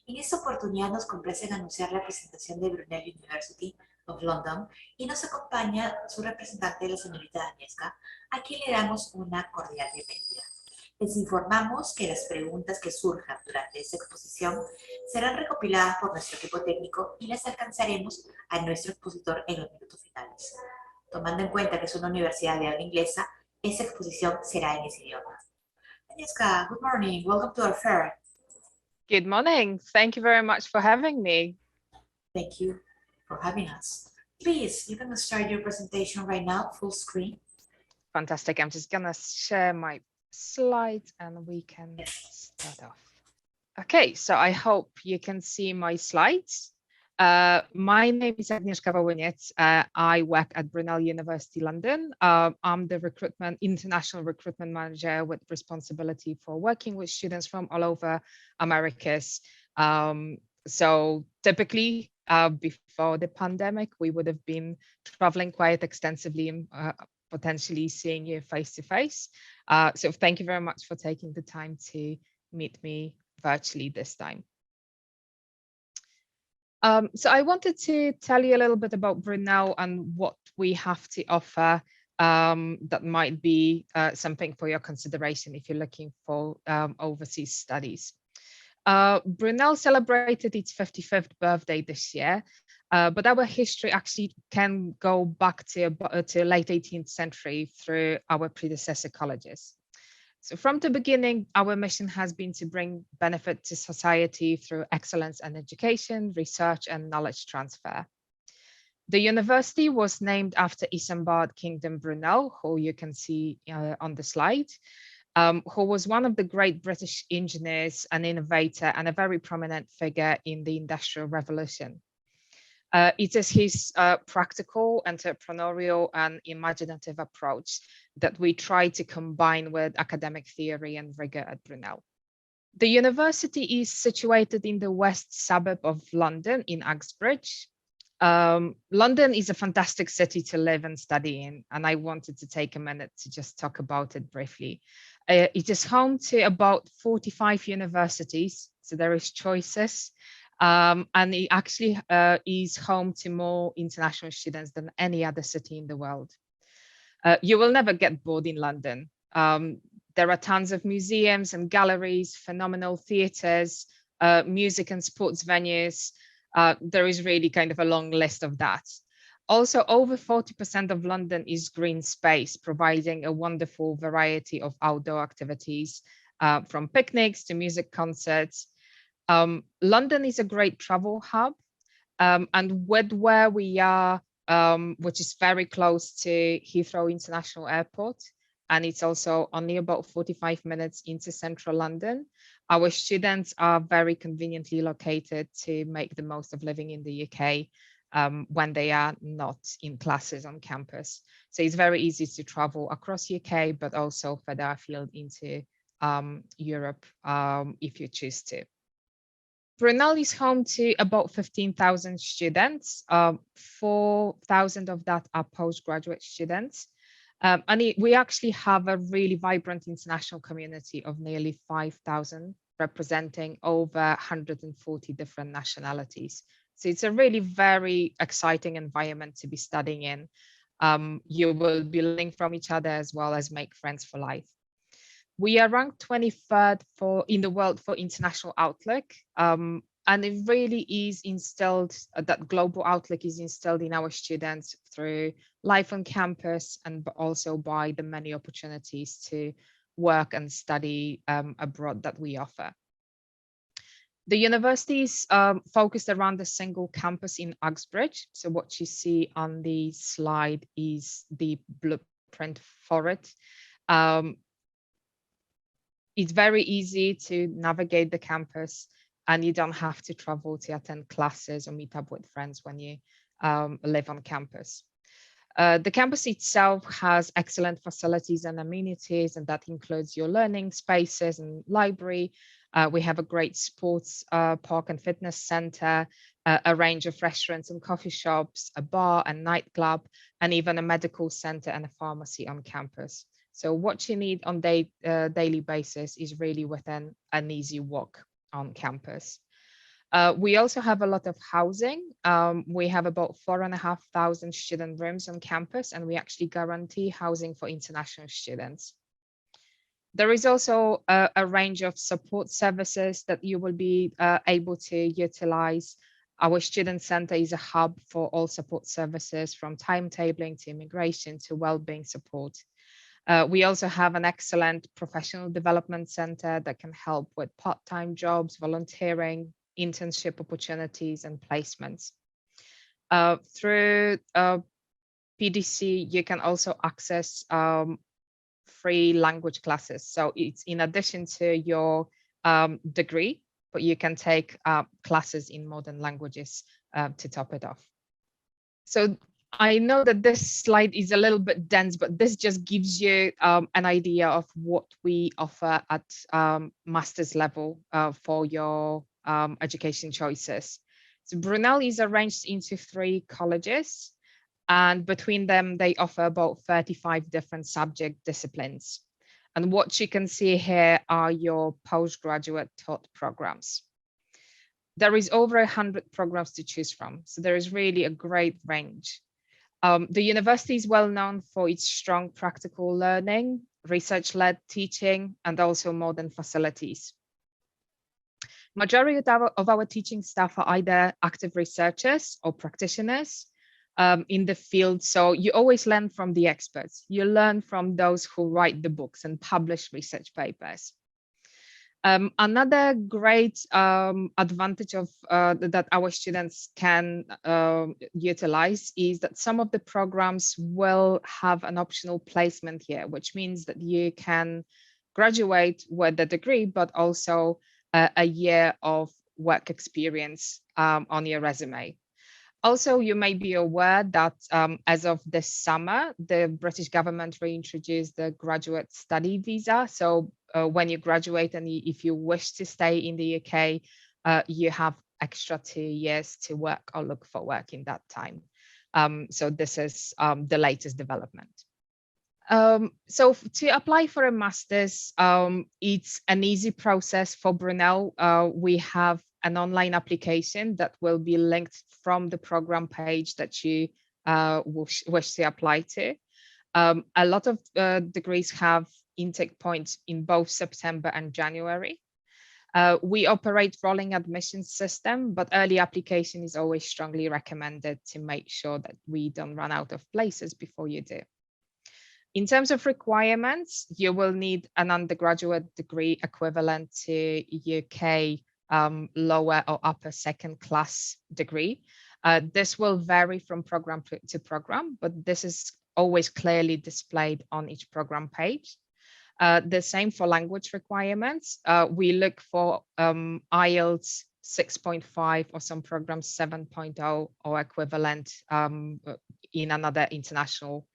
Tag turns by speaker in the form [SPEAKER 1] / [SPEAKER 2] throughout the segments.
[SPEAKER 1] En esta oportunidad nos complace anunciar la presentación de Brunel University of London y nos acompaña su representante, la señorita Agnieszka, a quien le damos una cordial bienvenida. Les informamos que las preguntas que surjan durante esta exposición serán recopiladas por nuestro equipo técnico y las alcanzaremos a nuestro expositor en los minutos finales. Tomando en cuenta que es una universidad de habla inglesa, esta exposición será en ese idioma. Agnieszka, good morning. Welcome to our fair.
[SPEAKER 2] Good morning. Thank you very much for having me.
[SPEAKER 1] Thank you for having us. Please, you can start your presentation right now, full screen.
[SPEAKER 2] Fantastic. I'm just going to share my slides and we can start off. Okay, so I hope you can see my slides. My name is Agnieszka Wołyniec. I work at Brunel University London. I'm the international recruitment manager with responsibility for working with students from all over Americas. So typically, before the pandemic, we would have been traveling quite extensively and potentially seeing you face to face. So thank you very much for taking the time to meet me virtually this time. So I wanted to tell you a little bit about Brunel and what we have to offer that might be something for your consideration if you're looking for overseas studies. Brunel celebrated its 55th birthday this year, but our history actually can go back to late 18th century through our predecessor colleges. So from the beginning, our mission has been to bring benefit to society through excellence in education, research, and knowledge transfer. The university was named after Isambard Kingdom Brunel, who you can see on the slide, who was one of the great British engineers, an innovator, and a very prominent figure in the Industrial Revolution. It is his practical, entrepreneurial, and imaginative approach that we try to combine with academic theory and rigor at Brunel. The university is situated in the west suburb of London in Uxbridge. London is a fantastic city to live and study in, and I wanted to take a minute to just talk about it briefly. It is home to about 45 universities, so there is choices. And it actually is home to more international students than any other city in the world. You will never get bored in London. There are tons of museums and galleries, phenomenal theatres, music and sports venues. There is really kind of a long list of that. Also, over 40% of London is green space, providing a wonderful variety of outdoor activities, from picnics to music concerts. London is a great travel hub, and with where we are, which is very close to Heathrow International Airport, and it's also only about 45 minutes into central London, our students are very conveniently located to make the most of living in the UK when they are not in classes on campus. So it's very easy to travel across UK, but also further afield into Europe if you choose to. Brunel is home to about 15,000 students. 4,000 of that are postgraduate students. We actually have a really vibrant international community of nearly 5,000, representing over 140 different nationalities. So it's a really very exciting environment to be studying in. You will be learning from each other as well as make friends for life. We are ranked 23rd in the world for international outlook. And it really is instilled, that global outlook is instilled in our students through life on campus and also by the many opportunities to work and study abroad that we offer. The university is focused around a single campus in Uxbridge. So what you see on the slide is the blueprint for it. It's very easy to navigate the campus, and you don't have to travel to attend classes or meet up with friends when you live on campus. The campus itself has excellent facilities and amenities, and that includes your learning spaces and library. We have a great sports park and fitness center, a range of restaurants and coffee shops, a bar and nightclub, and even a medical center and a pharmacy on campus. So what you need on daily basis is really within an easy walk on campus. We also have a lot of housing. We have about 4,500 student rooms on campus, and we actually guarantee housing for international students. There is also a range of support services that you will be able to utilize. Our student center is a hub for all support services, from timetabling to immigration to well-being support. We also have an excellent professional development center that can help with part-time jobs, volunteering, internship opportunities, and placements. Through PDC, you can also access free language classes. So it's in addition to your degree, but you can take classes in modern languages to top it off. So I know that this slide is a little bit dense, but this just gives you an idea of what we offer at master's level for your education choices. So Brunel is arranged into 3 colleges, and between them, they offer about 35 different subject disciplines. And what you can see here are your postgraduate taught programs. There is over 100 programs to choose from, so there is really a great range. The university is well known for its strong practical learning, research-led teaching, and also modern facilities. Majority of our teaching staff are either active researchers or practitioners in the field. So you always learn from the experts. You learn from those who write the books and publish research papers. Another great advantage of that our students can utilize is that some of the programs will have an optional placement here, which means that you can graduate with a degree, but also a year of work experience on your resume. Also, you may be aware that as of this summer, the British government reintroduced the graduate study visa. So when you graduate and if you wish to stay in the UK, you have extra 2 years to work or look for work in that time. So this is the latest development. So to apply for a master's, it's an easy process for Brunel. We have an online application that will be linked from the program page that you wish to apply to. A lot of degrees have intake points in both September and January. We operate rolling admission system, but early application is always strongly recommended to make sure that we don't run out of places before you do. In terms of requirements, you will need an undergraduate degree equivalent to UK lower or upper second class degree. This will vary from program to program, but this is always clearly displayed on each program page. The same for language requirements. We look for IELTS 6.5 or some programs 7.0 or equivalent in another international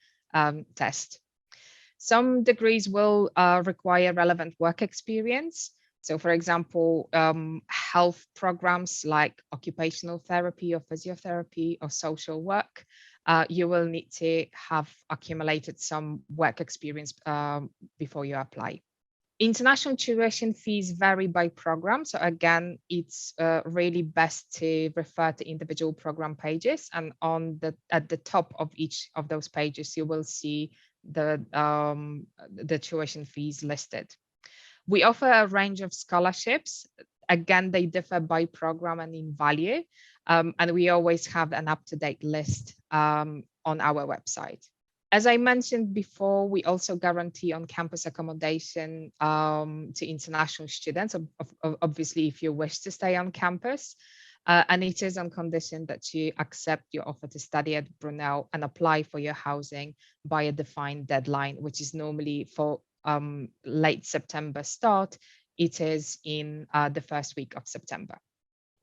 [SPEAKER 2] test. Some degrees will require relevant work experience. So for example, health programs like occupational therapy or physiotherapy or social work, you will need to have accumulated some work experience before you apply. International tuition fees vary by program. So again, it's really best to refer to individual program pages, and at the top of each of those pages, you will see the tuition fees listed. We offer a range of scholarships. Again, they differ by program and in value, and we always have an up-to-date list on our website. As I mentioned before, we also guarantee on-campus accommodation to international students, obviously if you wish to stay on campus, and it is on condition that you accept your offer to study at Brunel and apply for your housing by a defined deadline, which is normally for late September start. It is in the first week of September.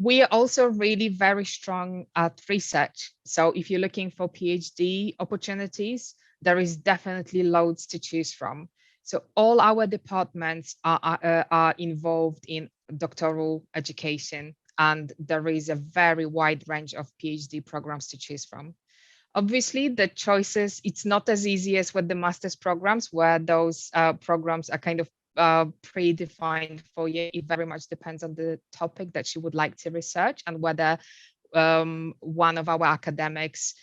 [SPEAKER 2] We are also really very strong at research. So if you're looking for PhD opportunities, there is definitely loads to choose from. So all our departments are involved in doctoral education, and there is a very wide range of PhD programs to choose from. Obviously, the choices, it's not as easy as with the master's programs, where those programs are kind of predefined for you. It very much depends on the topic that you would like to research and whether one of our academics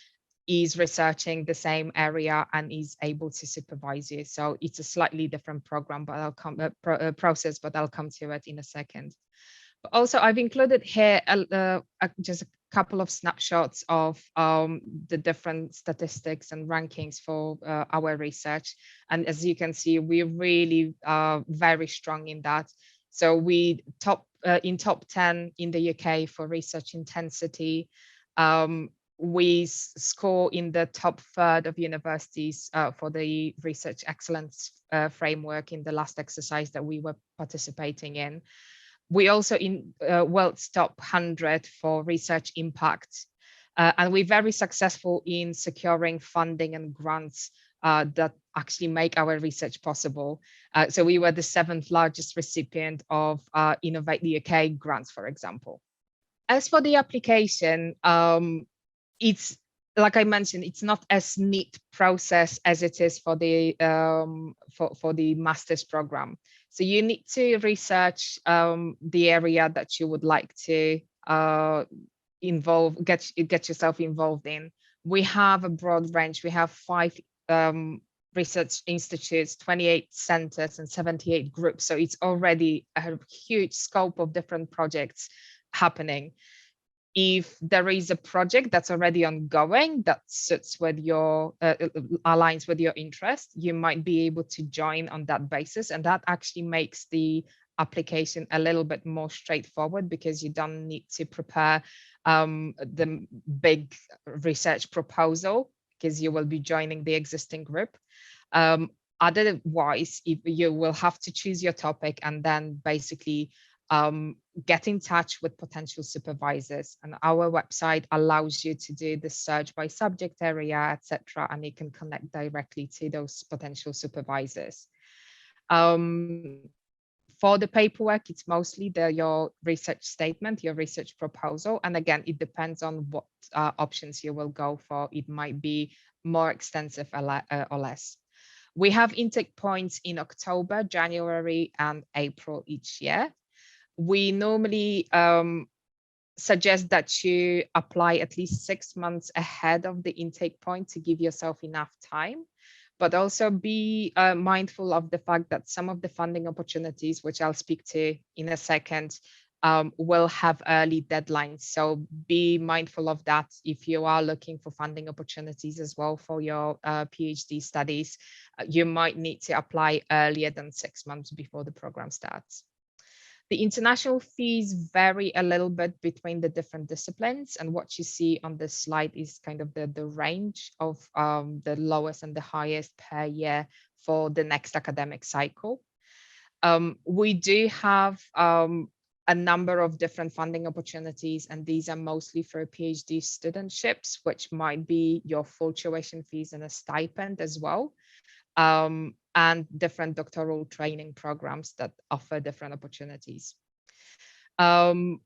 [SPEAKER 2] is researching the same area and is able to supervise you. So it's a slightly different program, but I'll come process, but I'll come to it in a second. But also, I've included here just a couple of snapshots of the different statistics and rankings for our research. And as you can see, we're really very strong in that. So we in top 10 in the UK for research intensity. We score in the top third of universities for the research excellence framework in the last exercise that we were participating in. We also in world's top 100 for research impact. And we're very successful in securing funding and grants that actually make our research possible. So we were the 7th largest recipient of Innovate the UK grants, for example. As for the application, it's like I mentioned, it's not as neat process as it is for the master's program. So you need to research the area that you would like to get yourself involved in. We have a broad range. We have 5 research institutes, 28 centers, and 78 groups. So it's already a huge scope of different projects happening. If there is a project that's already ongoing that suits with your aligns with your interest, you might be able to join on that basis, and that actually makes the application a little bit more straightforward because you don't need to prepare the big research proposal because you will be joining the existing group. Otherwise, you will have to choose your topic and then basically get in touch with potential supervisors, and our website allows you to do the search by subject area, etc., and you can connect directly to those potential supervisors. For the paperwork, it's mostly your research statement, your research proposal, and again, it depends on what options you will go for. It might be more extensive or less. We have intake points in October, January, and April each year. We normally suggest that you apply at least 6 months ahead of the intake point to give yourself enough time, but also be mindful of the fact that some of the funding opportunities, which I'll speak to in a second, will have early deadlines. So be mindful of that if you are looking for funding opportunities as well for your PhD studies. You might need to apply earlier than 6 months before the program starts. The international fees vary a little bit between the different disciplines, and what you see on this slide is kind of the range of the lowest and the highest per year for the next academic cycle. We do have a number of different funding opportunities, and these are mostly for PhD studentships, which might be your full tuition fees and a stipend as well. And different doctoral training programs that offer different opportunities. Our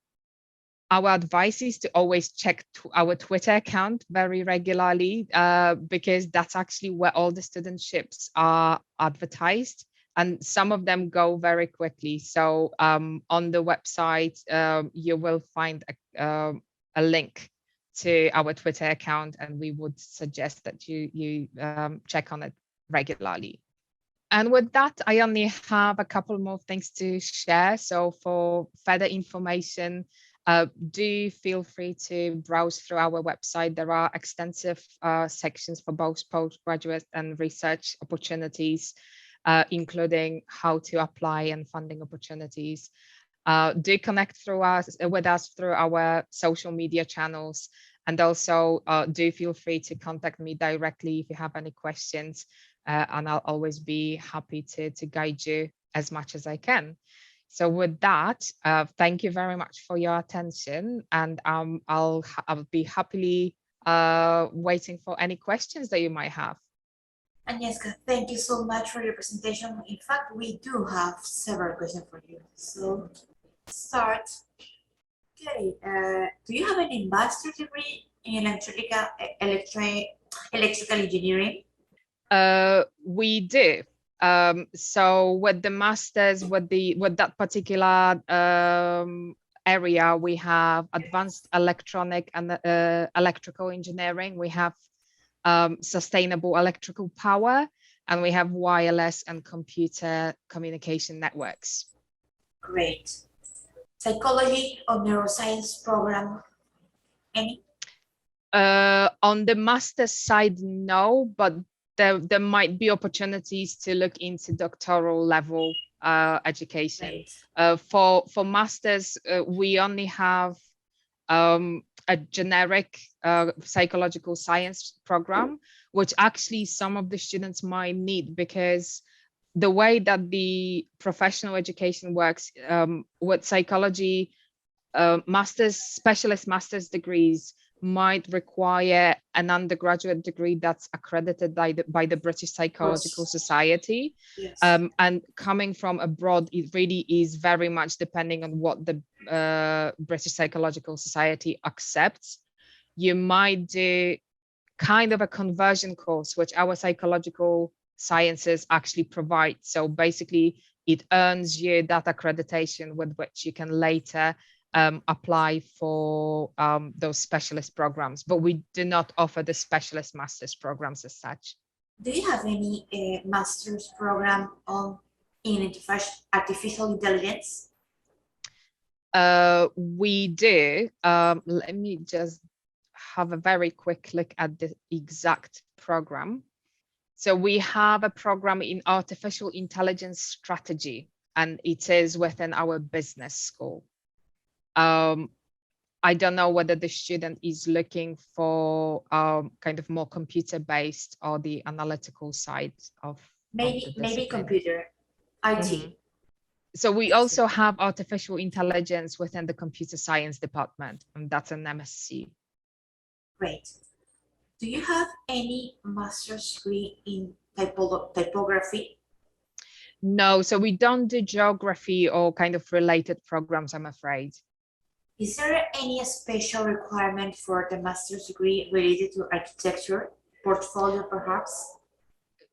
[SPEAKER 2] advice is to always check our Twitter account very regularly because that's actually where all the studentships are advertised, and some of them go very quickly. So on the website, you will find a link to our Twitter account, and we would suggest that you check on it regularly. And with that, I only have a couple more things to share. So for further information, do feel free to browse through our website. There are extensive sections for both postgraduate and research opportunities, including how to apply and funding opportunities. Do connect with us through our social media channels. And also do feel free to contact me directly if you have any questions. And I'll always be happy to guide you as much as I can. So with that, thank you very much for your attention, and I'll be happily waiting for any questions that you might have.
[SPEAKER 1] Agnieszka, thank you so much for your presentation. In fact, we do have several questions for you. So start. Okay, do you have any master's degree in electrical engineering?
[SPEAKER 2] We do. So with the masters, with that particular area, we have advanced electronic and electrical engineering. We have sustainable electrical power, and we have wireless and computer communication networks.
[SPEAKER 1] Great. Psychology or neuroscience program, any?
[SPEAKER 2] On the master's side, no, but there might be opportunities to look into doctoral level education. For masters, we only have a generic psychological science program, which actually some of the students might need, because the way that the professional education works with psychology, specialist master's degrees might require an undergraduate degree that's accredited by the British Psychological Society.
[SPEAKER 1] Yes.
[SPEAKER 2] And coming from abroad, it really is very much depending on what the British Psychological Society accepts. You might do kind of a conversion course, which our psychological sciences actually provide. So basically, it earns you that accreditation with which you can later apply for those specialist programs, but we do not offer the specialist master's programs as such.
[SPEAKER 1] Do you have any master's program in artificial intelligence?
[SPEAKER 2] We do. Let me just have a very quick look at the exact program. So we have a program in artificial intelligence strategy, and it is within our business school. I don't know whether the student is looking for kind of more computer-based or the analytical side of
[SPEAKER 1] maybe computer, IT.
[SPEAKER 2] Mm-hmm. So we also have artificial intelligence within the computer science department, and that's an MSc.
[SPEAKER 1] Great. Do you have any master's degree in typography?
[SPEAKER 2] No, so we don't do geography or kind of related programs, I'm afraid.
[SPEAKER 1] Is there any special requirement for the master's degree related to architecture, portfolio perhaps?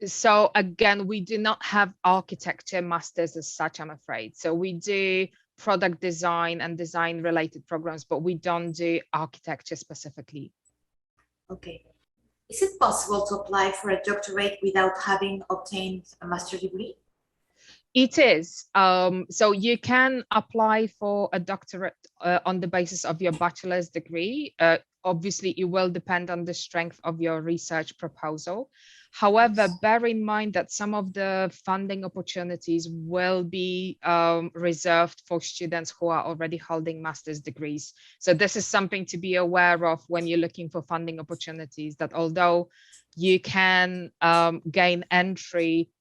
[SPEAKER 2] So again, we do not have architecture masters as such, I'm afraid. So we do product design and design related programs, but we don't do architecture specifically.
[SPEAKER 1] Okay. Is it possible to apply for a doctorate without having obtained a master's degree?
[SPEAKER 2] It is. So you can apply for a doctorate on the basis of your bachelor's degree. Obviously, it will depend on the strength of your research proposal. However, bear in mind that some of the funding opportunities will be reserved for students who are already holding master's degrees. So this is something to be aware of when you're looking for funding opportunities, that although you can gain entry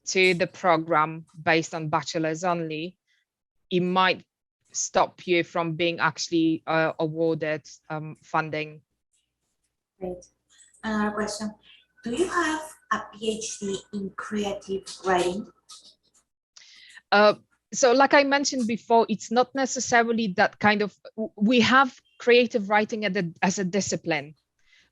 [SPEAKER 2] to the program based on bachelor's only, it might stop you from being actually awarded funding.
[SPEAKER 1] Great. Another question. Do you have a PhD in creative writing?
[SPEAKER 2] So like I mentioned before, it's not necessarily that kind of, we have creative writing as a discipline.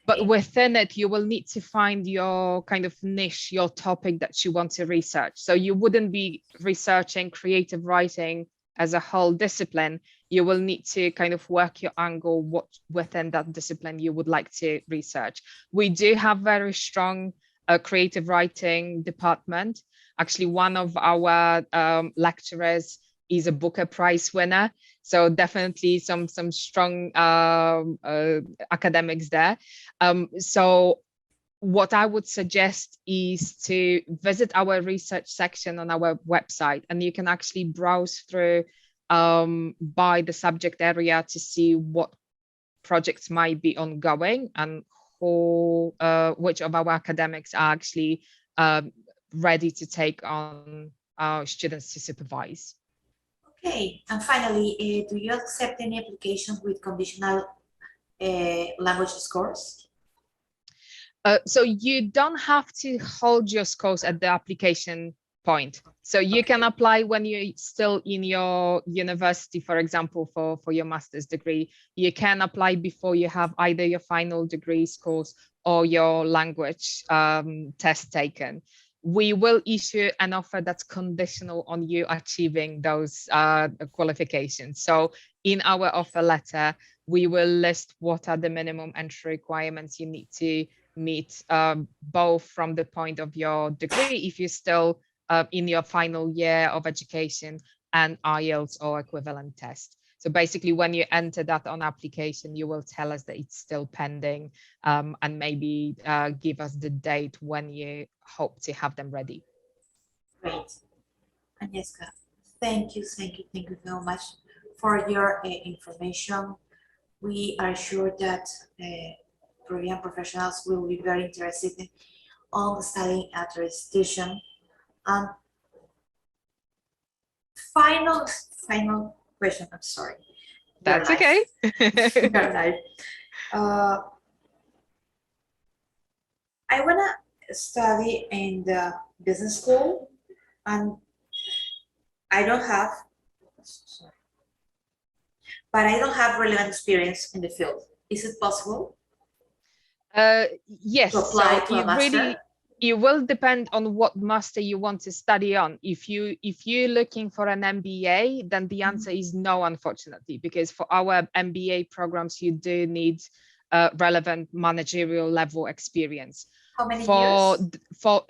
[SPEAKER 2] But within it, you will need to find your kind of niche, your topic that you want to research. So you wouldn't be researching creative writing as a whole discipline. You will need to kind of work your angle what within that discipline you would like to research. We do have very strong creative writing department. Actually, one of our lecturers is a Booker Prize winner. So definitely some strong academics there. So what I would suggest is to visit our research section on our website, and you can actually browse through by the subject area to see what projects might be ongoing and which of our academics are actually ready to take on our students to supervise.
[SPEAKER 1] Okay, and finally, do you accept any applications with conditional language scores?
[SPEAKER 2] So you don't have to hold your scores at the application point. So you can apply when you're still in your university, for example, for your master's degree. You can apply before you have either your final degree scores or your language test taken. we will issue an offer that's conditional on you achieving those qualifications. So in our offer letter, we will list what are the minimum entry requirements you need to meet, both from the point of your degree, if you're still in your final year of education, and IELTS or equivalent test. So basically, when you enter that on application, you will tell us that it's still pending, and maybe give us the date when you hope to have them ready.
[SPEAKER 1] Great. Agnieszka, thank you very much for your information. We are sure that Peruvian professionals will be very interested on studying at your institution. Final question, I'm sorry.
[SPEAKER 2] That's okay.
[SPEAKER 1] Your life. I wanna study in the business school, and I don't have, but I don't have relevant experience in the field. Is it possible?
[SPEAKER 2] Yes,
[SPEAKER 1] to apply
[SPEAKER 2] so
[SPEAKER 1] to a master?
[SPEAKER 2] it will depend on what master you want to study on. If you're looking for an MBA, then the answer is no, unfortunately, because for our MBA programs, you do need relevant managerial level experience.
[SPEAKER 1] How many years?
[SPEAKER 2] For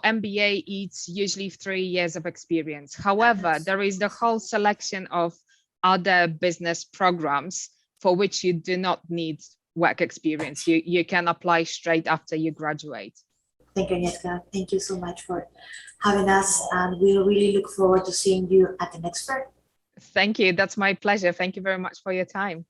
[SPEAKER 2] MBA, it's usually 3 years of experience. However, there is the whole selection of other business programs for which you do not need work experience. You can apply straight after you graduate.
[SPEAKER 1] Thank you, Agnieszka. Thank you so much for having us, and we really look forward to seeing you at the next fair.
[SPEAKER 2] Thank you. That's my pleasure. Thank you very much for your time.